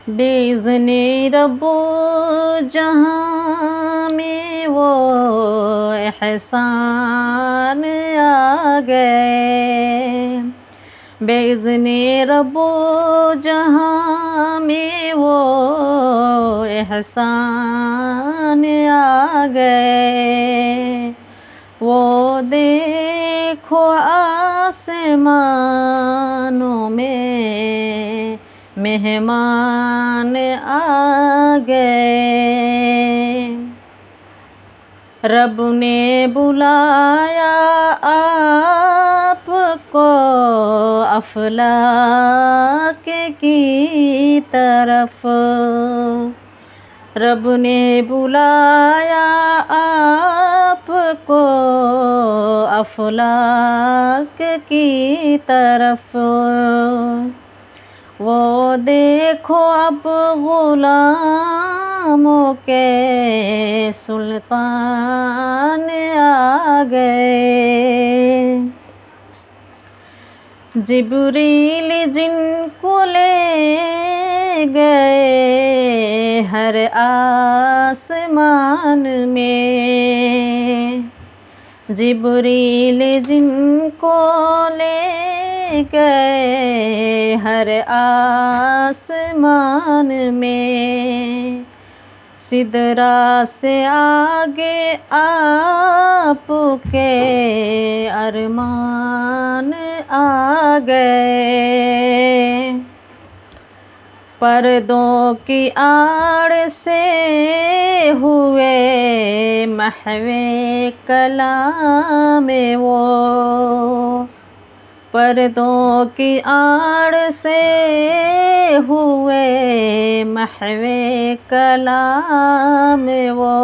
بِإِذْنِ رب جہاں میں وہ احسان آ گئے، بِإِذْنِ رب جہاں میں وہ احسان آ گئے، وہ دیکھو آسمانوں میں مہمان آ گئے، رب نے بلایا آپ کو افلاک کی طرف، رب نے بلایا آپ کو افلاک کی طرف، وہ دیکھو اب غلاموں کے سلطان آ گئے، جبریل جن کو لے گئے ہر آسمان میں، جبریل جن کو لے گئے ہر آسمان میں، سدرا سے آگے آپ کے ارمان آ گئے، پردوں کی آڑ سے ہوئے محو کلام وہ، پردوں کی آڑ سے ہوئے محو کلام وہ،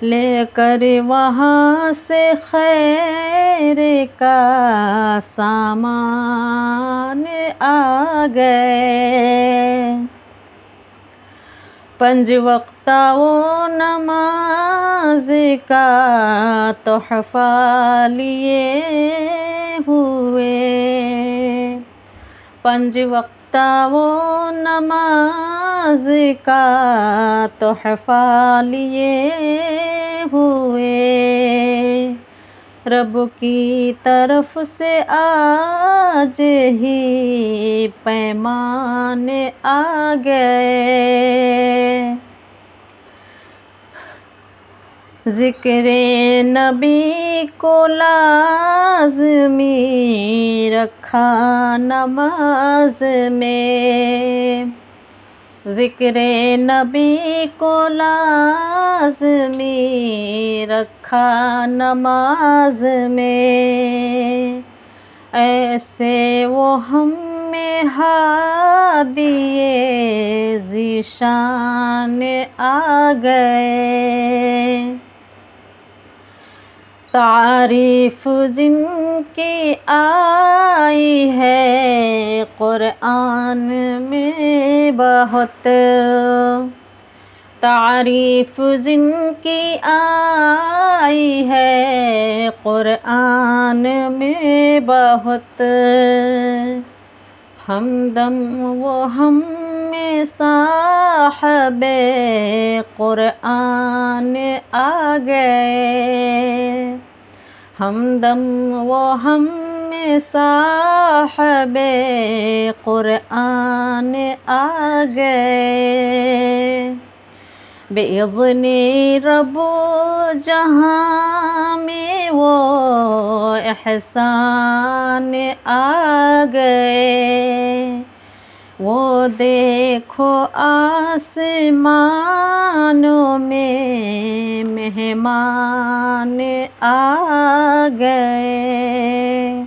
لے کر وہاں سے خیر کا سامان آ گئے، پنج وقتہ وہ نماز کا تحفہ لیے ہوئے، پنج وقتہ وہ نماز کا تحفہ لیے ہوئے، رب کی طرف سے آج ہی پیمان آ گئے، ذکر نبی کو لازمی رکھا نماز میں، ذکر نبی کو لازمی رکھا نماز میں، ایسے وہ ہم میں ہادی ذیشان آ گئے، تعریف جن کی آئی ہے قرآن میں بہت، تعریف جن کی آئی ہے قرآن میں بہت، ہمدم وہ ہم میں صاحب قرآن آ گئے، ہمدم وہ ہم میں صاحب قرآن آ گئے، بِإِذْنِ رب جہاں میں وہ احسان آ گئے، وہ دیکھو آسمانوں میں مہمان آ گئے۔